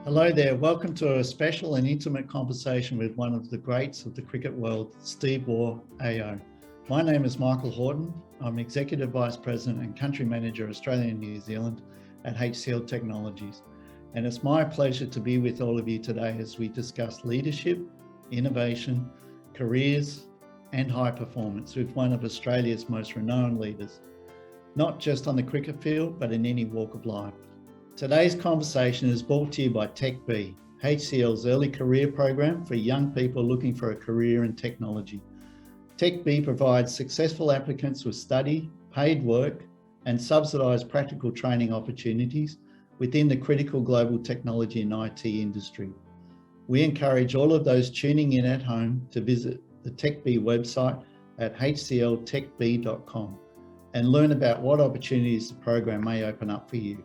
Hello there, welcome to a special and intimate conversation with one of the greats of the cricket world, Steve Waugh, AO. My name is Michael Horton. I'm Executive Vice President and Country Manager, Australia and New Zealand at HCL Technologies. And it's my pleasure to be with all of you today as we discuss leadership, innovation, careers, and high performance with one of Australia's most renowned leaders, not just on the cricket field, but in any walk of life. Today's conversation is brought to you by TechB, HCL's early career program for young people looking for a career in technology. TechB provides successful applicants with study, paid work, and subsidised practical training opportunities within the critical global technology and IT industry. We encourage all of those tuning in at home to visit the TechB website at hcltechb.com and learn about what opportunities the program may open up for you.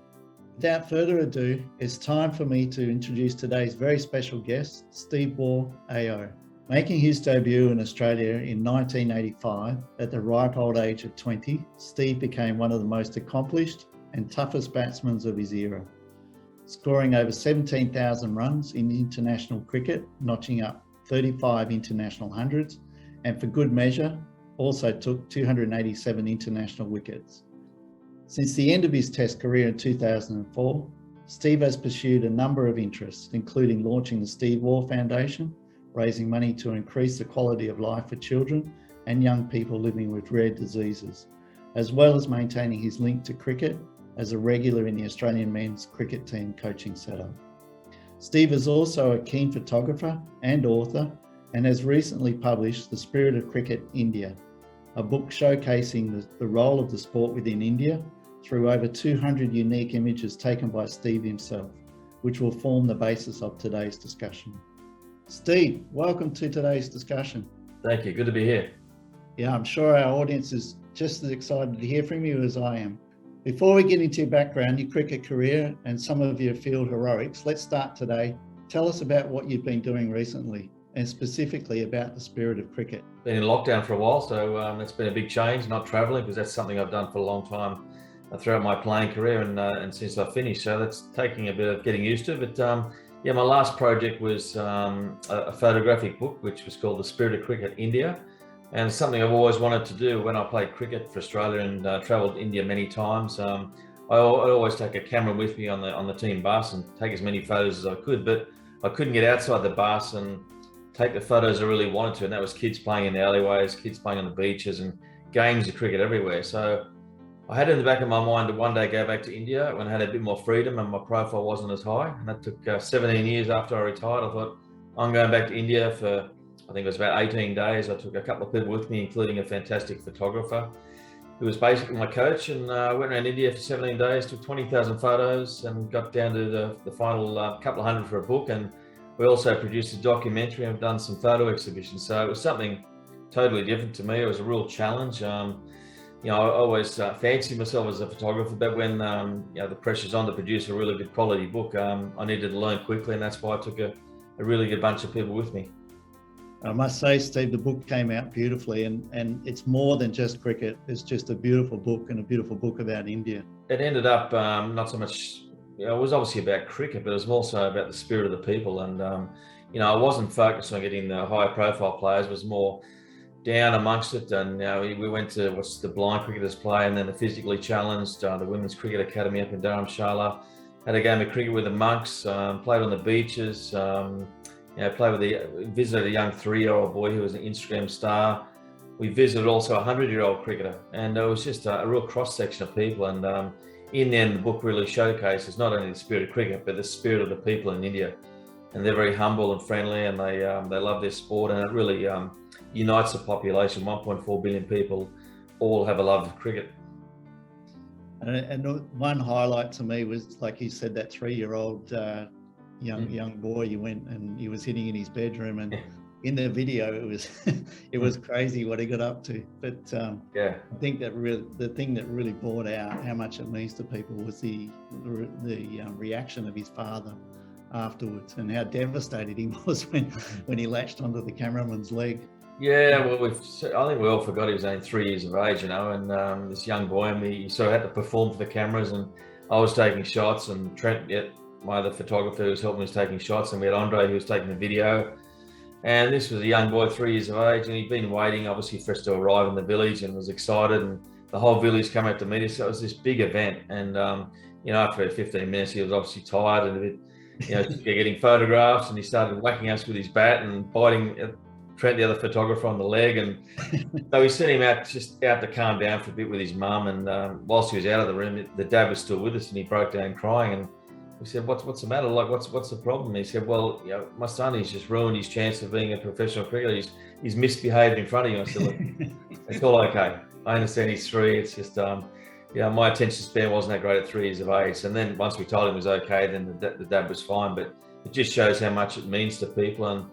Without further ado, it's time for me to introduce today's very special guest, Steve Waugh, AO. Making his debut in Australia in 1985 at the ripe old age of 20, Steve became one of the most accomplished and toughest batsmen of his era, scoring over 17,000 runs in international cricket, notching up 35 international hundreds, and for good measure, also took 287 international wickets. Since the end of his Test career in 2004, Steve has pursued a number of interests, including launching the Steve Waugh Foundation, raising money to increase the quality of life for children and young people living with rare diseases, as well as maintaining his link to cricket as a regular in the Australian men's cricket team coaching setup. Steve is also a keen photographer and author, and has recently published The Spirit of Cricket India, a book showcasing the role of the sport within India through over 200 unique images taken by Steve himself, which will form the basis of today's discussion. Steve, welcome to today's discussion. Thank you, good to be here. Yeah, I'm sure our audience is just as excited to hear from you as I am. Before we get into your background, your cricket career, and some of your field heroics, let's start today. Tell us about what you've been doing recently, and specifically about the spirit of cricket. Been in lockdown for a while, so it's been a big change, not travelling, because that's something I've done for a long time throughout my playing career and since I finished. So that's taking a bit of getting used to. But my last project was a photographic book, which was called The Spirit of Cricket India. And it's something I've always wanted to do when I played cricket for Australia and travelled India many times. I always take a camera with me on the team bus and take as many photos as I could, but I couldn't get outside the bus and take the photos I really wanted to, and that was kids playing in the alleyways, kids playing on the beaches, and games of cricket everywhere. So I had in the back of my mind to one day go back to India when I had a bit more freedom and my profile wasn't as high. And that took 17 years after I retired. I thought, I'm going back to India for, I think it was about 18 days. I took a couple of people with me, including a fantastic photographer who was basically my coach, and went around India for 17 days, took 20,000 photos and got down to the final couple of hundred for a book. And we also produced a documentary and done some photo exhibitions. So it was something totally different to me. It was a real challenge. I always fancied myself as a photographer, but when the pressure's on to produce a really good quality book, I needed to learn quickly, and that's why I took a really good bunch of people with me. I must say, Steve, the book came out beautifully, and it's more than just cricket. It's just a beautiful book, and a beautiful book about India. It ended up not so much, it was obviously about cricket, but it was also about the spirit of the people. And, I wasn't focused on getting the high profile players, it was more down amongst it. And, we went to watch the blind cricketers play, and then the physically challenged, the Women's Cricket Academy up in Dharamshala, had a game of cricket with the monks, played on the beaches, visited a young 3-year-old boy who was an Instagram star. We visited also a 100-year-old cricketer, and it was just a real cross section of people. And, in the end, the book really showcases not only the spirit of cricket, but the spirit of the people in India. And they're very humble and friendly, and they love their sport, and it really unites the population. 1.4 billion people all have a love of cricket. And one highlight to me was, like you said, that 3-year-old young boy. You went and he was hitting in his bedroom, and in the video it was crazy what he got up to. But I think that the thing that really brought out how much it means to people was the reaction of his father afterwards, and how devastated he was when he latched onto the cameraman's leg. Yeah, well, I think we all forgot he was only 3 years of age, and this young boy, and he sort of had to perform for the cameras, and I was taking shots, and Trent my other photographer who was helping me was taking shots, and we had Andre who was taking the video. And this was a young boy, 3 years of age, and he'd been waiting obviously for us to arrive in the village, and was excited, and the whole village came out to meet us. So it was this big event, and after 15 minutes he was obviously tired and a bit, getting photographs, and he started whacking us with his bat and biting Trent, the other photographer, on the leg. And so we sent him out to calm down for a bit with his mum. And whilst he was out of the room, the dad was still with us, and he broke down crying. And we said, "What's the matter? Like, what's the problem?" And he said, "Well, my son, he's just ruined his chance of being a professional cricketer. He's misbehaved in front of you." I said, "Look, it's all okay. I understand he's 3. It's just, my attention span wasn't that great at 3 years of age." And then once we told him it was okay, then the dad was fine. But it just shows how much it means to people, and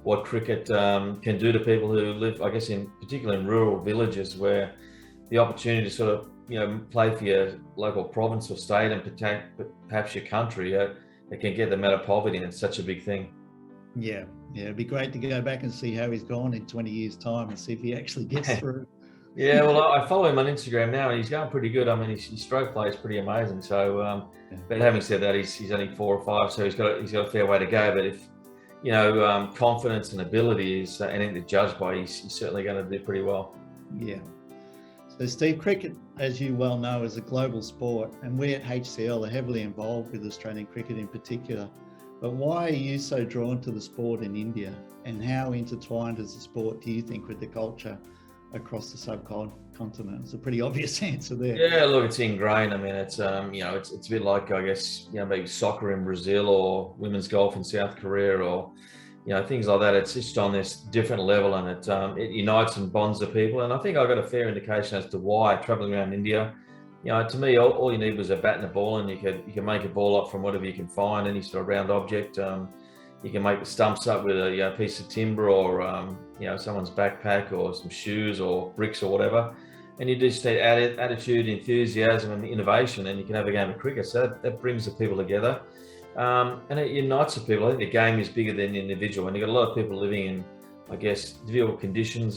what cricket can do to people who live, I guess, particularly in rural villages, where the opportunity to sort of, play for your local province or state, and perhaps your country, it can get them out of poverty, and it's such a big thing. Yeah, it'd be great to go back and see how he's gone in 20 years' time, and see if he actually gets through. Yeah, well, I follow him on Instagram now, and he's going pretty good. I mean, his stroke play is pretty amazing. So, but having said that, he's only 4 or 5, so he's got a fair way to go. But if confidence and ability is anything to judge by, he's certainly going to do pretty well. Yeah. So Steve, cricket, as you well know, is a global sport, and we at HCL are heavily involved with Australian cricket in particular. But why are you so drawn to the sport in India, and how intertwined is the sport, do you think, with the culture across the subcontinent? It's a pretty obvious answer there. Yeah, look, it's ingrained. I mean, it's it's a bit like, I guess, maybe soccer in Brazil, or women's golf in South Korea, or things like that. It's just on this different level, and it unites and bonds the people. And I think I got a fair indication as to why, traveling around India. To me, all you need was a bat and a ball, and you can make a ball up from whatever you can find, any sort of round object. You can make the stumps up with a piece of timber, or someone's backpack, or some shoes, or bricks, or whatever. And you just need attitude, enthusiasm, and innovation, and you can have a game of cricket. So that brings the people together, and it unites the people. I think the game is bigger than the individual, and you've got a lot of people living in, I guess, difficult conditions,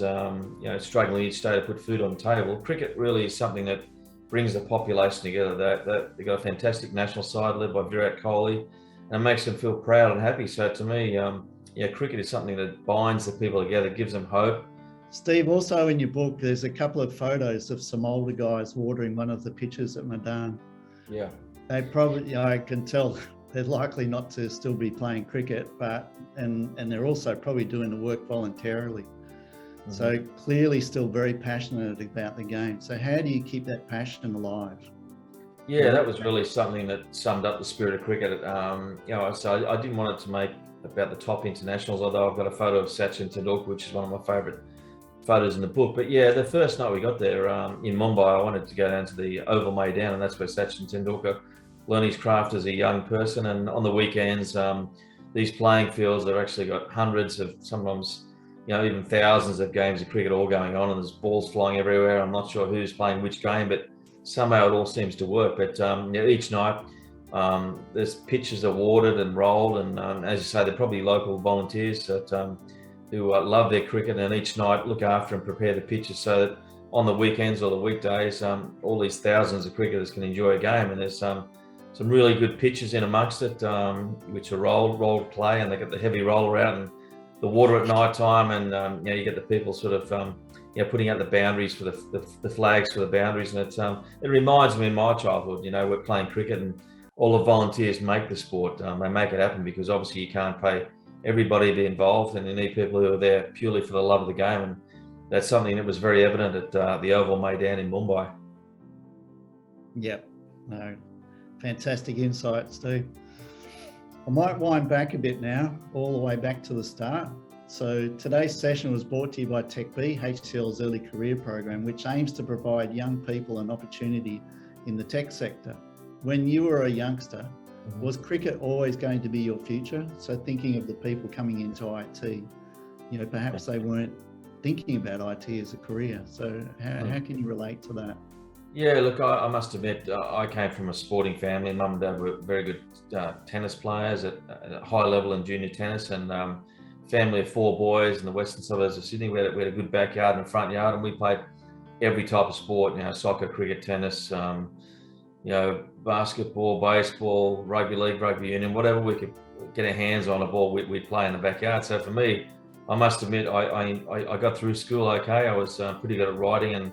struggling each day to put food on the table. Cricket really is something that brings the population together. They've got a fantastic national side led by Virat Kohli, and it makes them feel proud and happy. So to me, cricket is something that binds the people together, gives them hope. Steve, also in your book, there's a couple of photos of some older guys watering one of the pitches at Medan. Yeah. They probably, I can tell, they're likely not to still be playing cricket, and they're also probably doing the work voluntarily. Mm-hmm. So clearly still very passionate about the game. So how do you keep that passion alive? Yeah, that was really something that summed up the spirit of cricket. So I didn't want it to make about the top internationals, although I've got a photo of Sachin Tendulkar, which is one of my favourite photos in the book. But yeah, the first night we got there in Mumbai, I wanted to go down to the Oval Maidan, and that's where Sachin Tendulkar learned his craft as a young person. And on the weekends, these playing fields, they've actually got hundreds of, sometimes even thousands of games of cricket all going on, and there's balls flying everywhere. I'm not sure who's playing which game, but somehow it all seems to work. But each night there's pitches awarded and rolled, and as you say, they're probably local volunteers that who love their cricket, and each night look after and prepare the pitches so that on the weekends or the weekdays, all these thousands of cricketers can enjoy a game. And there's some really good pitches in amongst it, which are rolled play, and they get the heavy roller out and the water at night time, and you get the people sort of putting out the boundaries for the flags for the boundaries. And it reminds me of my childhood. We're playing cricket, and all the volunteers make the sport. They make it happen, because obviously you can't pay everybody to be involved, and you need people who are there purely for the love of the game. And that's something that was very evident at the Oval Maidan in Mumbai. Yep. No, fantastic insight, Steve. I might wind back a bit now, all the way back to the start. So today's session was brought to you by TechB, HCL's early career program, which aims to provide young people an opportunity in the tech sector. When you were a youngster, was cricket always going to be your future? So thinking of the people coming into IT, perhaps they weren't thinking about IT as a career. So how can you relate to that? Yeah, look, I must admit, I came from a sporting family. Mum and Dad were very good tennis players at a high level in junior tennis, and family of 4 boys in the western suburbs of Sydney. We had a good backyard and a front yard, and we played every type of sport, soccer, cricket, tennis, basketball, baseball, rugby league, rugby union, whatever we could get our hands on a ball, we'd play in the backyard. So for me, I must admit, I got through school okay. I was pretty good at writing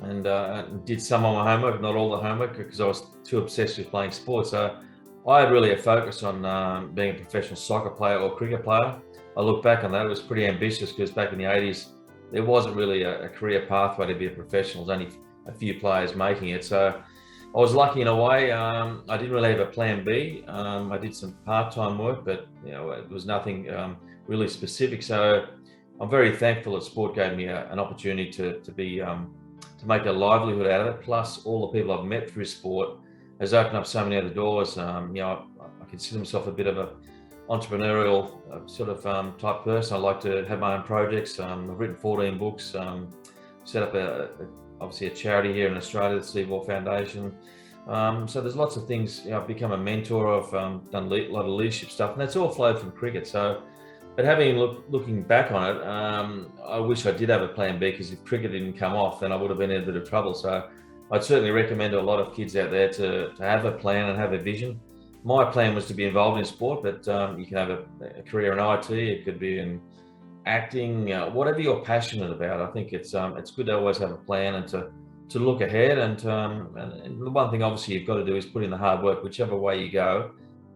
and did some of my homework, not all the homework, because I was too obsessed with playing sports. So I had really a focus on being a professional soccer player or cricket player. I look back on that, it was pretty ambitious because back in the 80s, there wasn't really a career pathway to be a professional. There's only a few players making it. So I was lucky in a way. I didn't really have a plan B. I did some part-time work, but it was nothing really specific. So I'm very thankful that sport gave me an opportunity to make a livelihood out of it. Plus, all the people I've met through sport has opened up so many other doors. I consider myself a bit of a entrepreneurial sort of type person. I like to have my own projects. I've written 14 books. Set up obviously a charity here in Australia, the Steve Waugh Foundation. So there's lots of things. I've become a mentor. I've done a lot of leadership stuff, and that's all flowed from cricket. So, but looking back on it, I wish I did have a plan B, because if cricket didn't come off, then I would have been in a bit of trouble. So I'd certainly recommend to a lot of kids out there to have a plan and have a vision. My plan was to be involved in sport, but you can have a career in IT. It could be in acting, whatever you're passionate about. I think it's good to always have a plan and to look ahead. And the one thing obviously you've got to do is put in the hard work. Whichever way you go,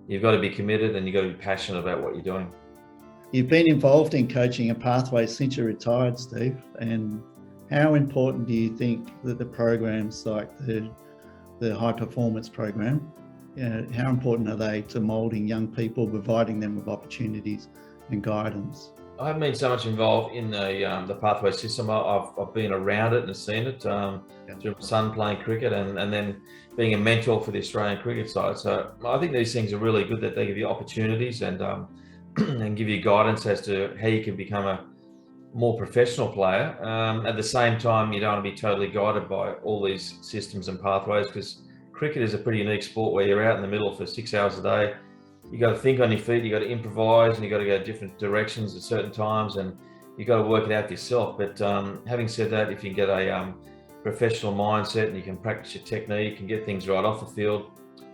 you've got to be committed and you've got to be passionate about what you're doing. You've been involved in coaching and pathways since you retired, Steve. And how important do you think that the programs like the high performance program, how important are they to moulding young people, providing them with opportunities and guidance? I haven't been so much involved in the pathway system. I've been around it and seen it through my son playing cricket and then being a mentor for the Australian cricket side. So I think these things are really good, that they give you opportunities and give you guidance as to how you can become a more professional player. At the same time, you don't want to be totally guided by all these systems and pathways, because cricket is a pretty unique sport where you're out in the middle for 6 hours a day. You got to think on your feet, you got to improvise, and you got to go different directions at certain times, and you got to work it out for yourself. But having said that, if you get a professional mindset and you can practice your technique and get things right off the field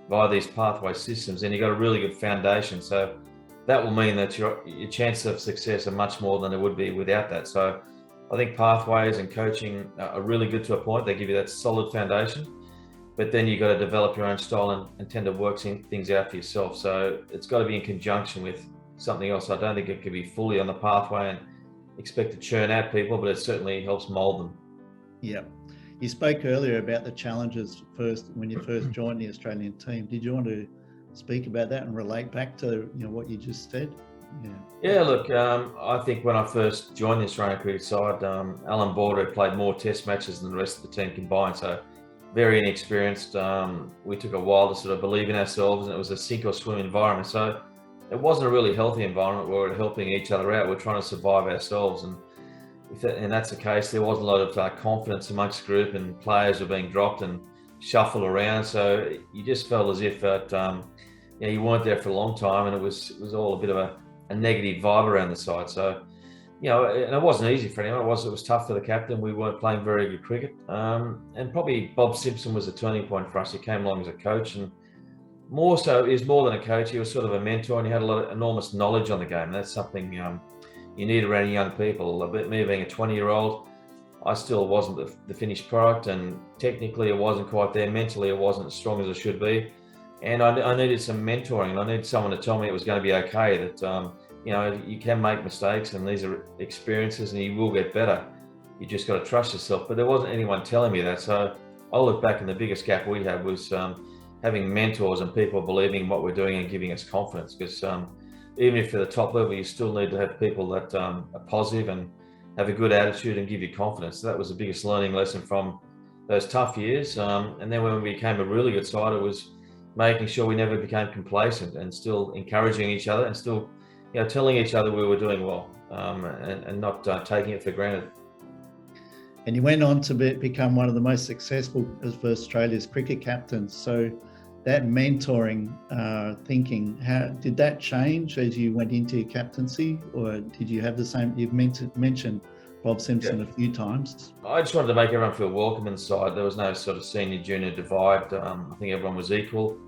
via these pathway systems, then you got a really good foundation. So that will mean that your chances of success are much more than it would be without that. So I think pathways and coaching are really good to a point. They give you that solid foundation. But then you've got to develop your own style and tend to work things out for yourself. So it's got to be in conjunction with something else. I don't think it could be fully on the pathway and expect to churn out people, but it certainly helps mold them. Yeah. You spoke earlier about the challenges when you first joined the Australian team. Did you want to speak about that and relate back to what you just said? Yeah, look, I think when I first joined the Australian cricket side, Alan Border played more test matches than the rest of the team combined. So very inexperienced. We took a while to sort of believe in ourselves, and it was a sink or swim environment. So it wasn't a really healthy environment where we're helping each other out. We're trying to survive ourselves. And if that's the case, there wasn't a lot of confidence amongst the group, and players were being dropped and shuffled around. So you just felt as if that you weren't there for a long time, and it was all a bit of a negative vibe around the side. So and it wasn't easy for anyone. It was tough for the captain. We weren't playing very good cricket. And probably Bob Simpson was a turning point for us. He came along as a coach, and more so, he was more than a coach. He was sort of a mentor, and he had a lot of enormous knowledge on the game. And that's something you need around young people. Me being a 20-year-old, I still wasn't the finished product, and technically it wasn't quite there. Mentally, it wasn't as strong as it should be. And I needed some mentoring, and I needed someone to tell me it was going to be okay, that you can make mistakes, and these are experiences, and you will get better. You just got to trust yourself. But there wasn't anyone telling me that. So I look back, and the biggest gap we had was having mentors and people believing in what we're doing and giving us confidence. Because even if you're at the top level, you still need to have people that are positive and have a good attitude and give you confidence. So that was the biggest learning lesson from those tough years. And then when we became a really good side, it was making sure we never became complacent, and still encouraging each other, and still telling each other we were doing well, and not taking it for granted. And you went on to become one of the most successful of Australia's cricket captains. So that mentoring thinking, how did that change as you went into your captaincy, or did you have the same? You've mentioned Bob Simpson a few times. I just wanted to make everyone feel welcome inside. There was no sort of senior junior divide. I think everyone was equal.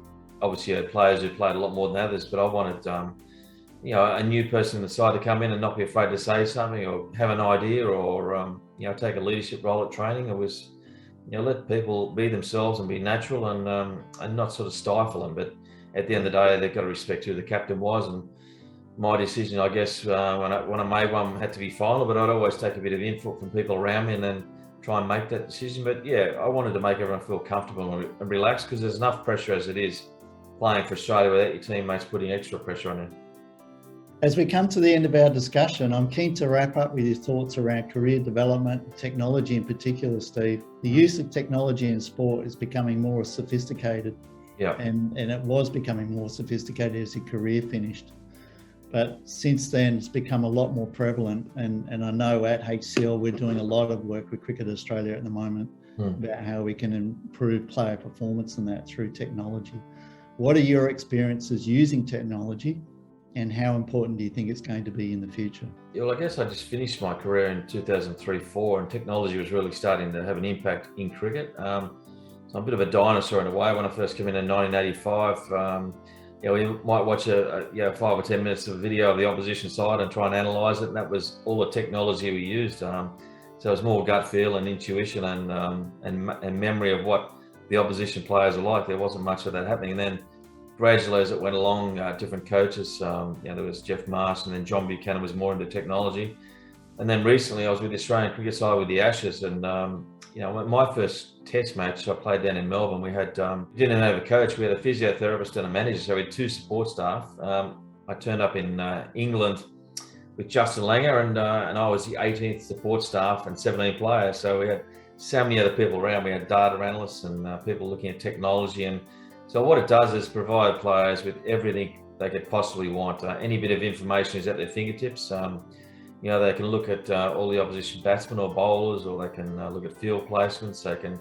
Obviously, you had players who played a lot more than others, but I wanted, a new person in the side to come in and not be afraid to say something or have an idea or, take a leadership role at training. It was, let people be themselves and be natural and not sort of stifle them. But at the end of the day, they've got to respect who the captain was. And my decision, I guess, when I made one, had to be final, but I'd always take a bit of input from people around me and then try and make that decision. But yeah, I wanted to make everyone feel comfortable and relaxed, because there's enough pressure as it is playing for Australia without your teammates putting extra pressure on you. As we come to the end of our discussion, I'm keen to wrap up with your thoughts around career development, technology in particular, Steve. The use of technology in sport is becoming more sophisticated. Yeah. And it was becoming more sophisticated as your career finished. But since then, it's become a lot more prevalent. And I know at HCL, we're doing a lot of work with Cricket Australia at the moment about how we can improve player performance and that through technology. What are your experiences using technology, and how important do you think it's going to be in the future? Yeah, well, I guess I just finished my career in 2003-04, and technology was really starting to have an impact in cricket. So I'm a bit of a dinosaur in a way. When I first came in 1985, we might watch 5 or 10 minutes of video of the opposition side and try and analyse it, and that was all the technology we used. So it was more gut feel and intuition and memory of what the opposition players are like. There wasn't much of that happening. And then gradually, as it went along, different coaches, there was Jeff Marsh, and then John Buchanan was more into technology. And then recently I was with the Australian cricket side with the Ashes, and my first test match I played down in Melbourne, we didn't have a coach, we had a physiotherapist and a manager, so we had 2 support staff. I turned up in England with Justin Langer, and I was the 18th support staff and 17 players, so we had so many other people around. We had data analysts and people looking at technology. And so what it does is provide players with everything they could possibly want. Any bit of information is at their fingertips. They can look at all the opposition batsmen or bowlers, or they can look at field placements. They can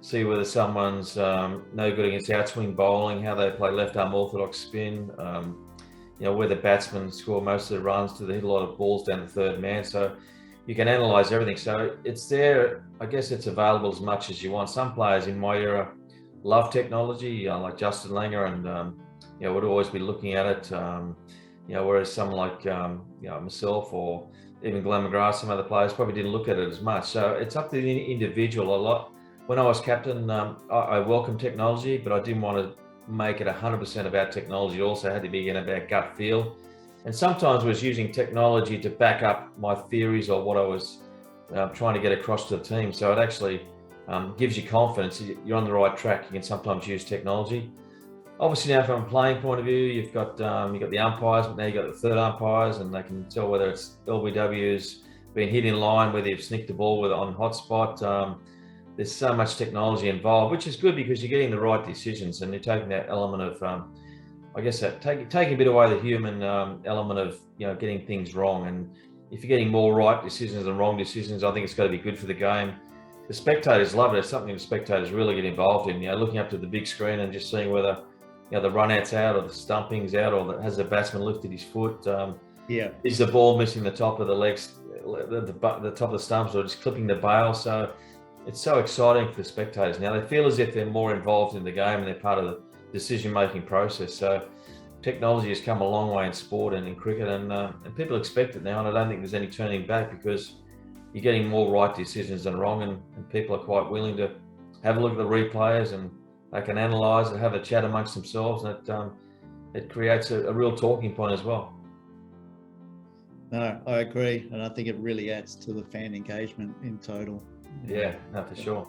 see whether someone's no good against outswing bowling, how they play left arm orthodox spin, where the batsmen score most of the runs, do they hit a lot of balls down the third man. So you can analyse everything. So it's there. I guess it's available as much as you want. Some players in my era love technology, like Justin Langer, and would always be looking at it. Whereas someone like myself, or even Glenn McGrath, some other players probably didn't look at it as much. So it's up to the individual a lot. When I was captain, I welcomed technology, but I didn't want to make it 100% about technology. It also had to be about gut feel. And sometimes I was using technology to back up my theories or what I was trying to get across to the team. So it actually gives you confidence you're on the right track. You can sometimes use technology. Obviously now from a playing point of view, you've got the umpires, but now you've got the third umpires, and they can tell whether it's LBW's been hit in line, whether you've snicked the ball on hotspot. There's so much technology involved, which is good because you're getting the right decisions, and you're taking that element of, taking a bit away the human element of getting things wrong. And if you're getting more right decisions than wrong decisions, I think it's got to be good for the game. The spectators love it. It's something the spectators really get involved in. Looking up to the big screen and just seeing whether the run out's out, or the stumping's out, or has the batsman lifted his foot? Is the ball missing the top of the legs, the top of the stumps, or just clipping the bail? So it's so exciting for the spectators now. They feel as if they're more involved in the game and they're part of the decision-making process. So technology has come a long way in sport and in cricket, and people expect it now, and I don't think there's any turning back, because you're getting more right decisions than wrong, and people are quite willing to have a look at the replays, and they can analyse and have a chat amongst themselves, and it creates a real talking point as well. No, I agree, and I think it really adds to the fan engagement in total. Yeah, no, for sure.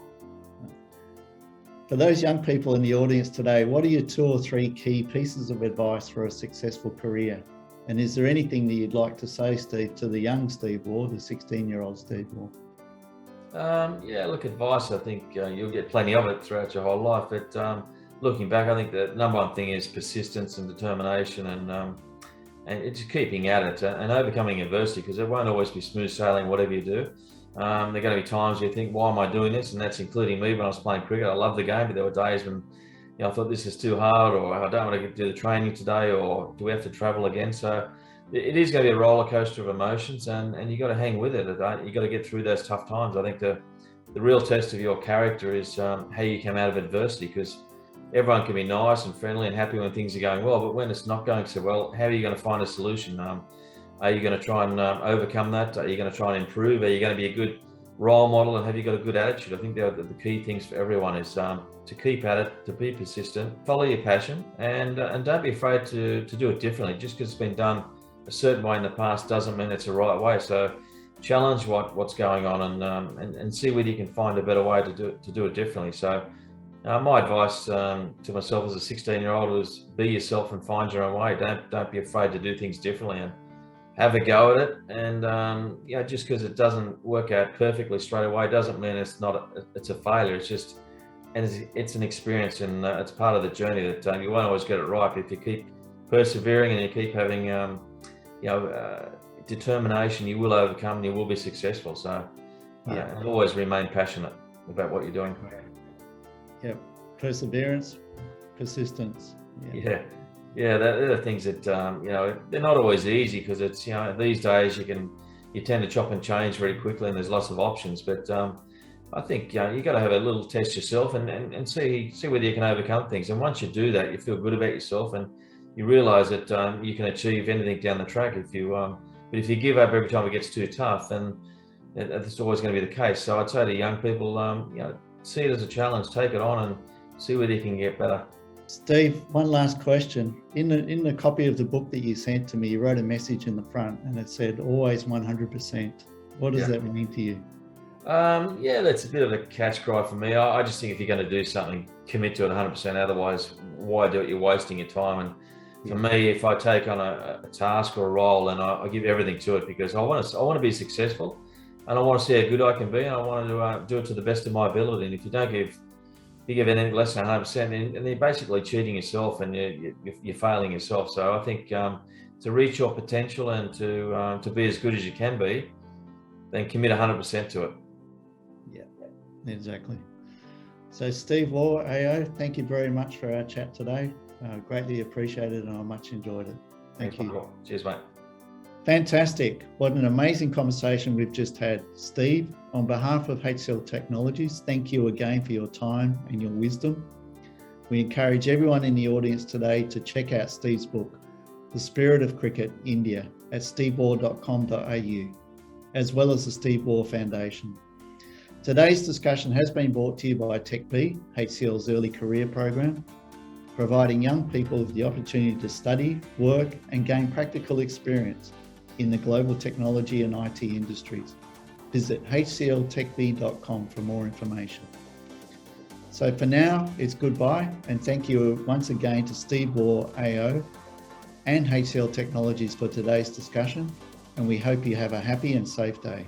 For those young people in the audience today, what are your 2 or 3 key pieces of advice for a successful career? And is there anything that you'd like to say, Steve, to the young Steve Waugh, the 16-year-old Steve Waugh? Look, advice, I think you'll get plenty of it throughout your whole life. But looking back, I think the number one thing is persistence and determination, and it's keeping at it and overcoming adversity, because it won't always be smooth sailing, whatever you do. There are going to be times you think, why am I doing this? And that's including me when I was playing cricket. I love the game, but there were days when I thought this is too hard, or I don't want to do the training today, or do we have to travel again? So it is going to be a roller coaster of emotions, and you got to hang with it. You got to get through those tough times. I think the real test of your character is how you come out of adversity, because everyone can be nice and friendly and happy when things are going well, but when it's not going so well, how are you going to find a solution? Are you going to try and overcome that? Are you going to try and improve? Are you going to be a good role model, and have you got a good attitude? I think the key things for everyone is to keep at it, to be persistent, follow your passion, and don't be afraid to do it differently. Just because it's been done a certain way in the past doesn't mean it's the right way. So challenge what's going on, and see whether you can find a better way to do it differently. So my advice to myself as a 16-year-old is be yourself and find your own way. Don't be afraid to do things differently and have a go at it. And just because it doesn't work out perfectly straight away doesn't mean it's a failure. It's just, and it's an experience, and it's part of the journey that you won't always get it right. But if you keep persevering and you keep having determination, you will overcome and you will be successful. So always remain passionate about what you're doing. Yep, perseverance, persistence. Yeah, they're the things that they're not always easy, because it's these days you tend to chop and change very quickly, and there's lots of options. But I think you got to have a little test yourself and see whether you can overcome things. And once you do that, you feel good about yourself, and you realise that you can achieve anything down the track. But if you give up every time it gets too tough, then that's always going to be the case. So I'd say to young people, see it as a challenge, take it on, and see whether you can get better. Steve, one last question. In the copy of the book that you sent to me, you wrote a message in the front, and it said always 100%. What does that mean to you? That's a bit of a catch cry for me. I just think if you're going to do something, commit to it 100%. Otherwise, why do it? You're wasting your time. And for me, if I take on a task or a role, and I give everything to it, because I want to be successful, and I want to see how good I can be, and I want to do it to the best of my ability. And if you give anything less than 100%, and you're basically cheating yourself, and you're failing yourself. So I think to reach your potential and to be as good as you can be, then commit 100% to it. Yeah, exactly. So Steve Waugh, AO, thank you very much for our chat today. Greatly appreciated, and I much enjoyed it. Thank you. Michael. Cheers, mate. Fantastic. What an amazing conversation we've just had. Steve, on behalf of HCL Technologies, thank you again for your time and your wisdom. We encourage everyone in the audience today to check out Steve's book, The Spirit of Cricket, India, at stevewaugh.com.au, as well as the Steve Waugh Foundation. Today's discussion has been brought to you by TechB, HCL's early career program, providing young people with the opportunity to study, work, and gain practical experience in the global technology and IT industries. Visit hcltechb.com for more information. So for now, it's goodbye, and thank you once again to Steve Waugh, AO, and HCL Technologies for today's discussion, and we hope you have a happy and safe day.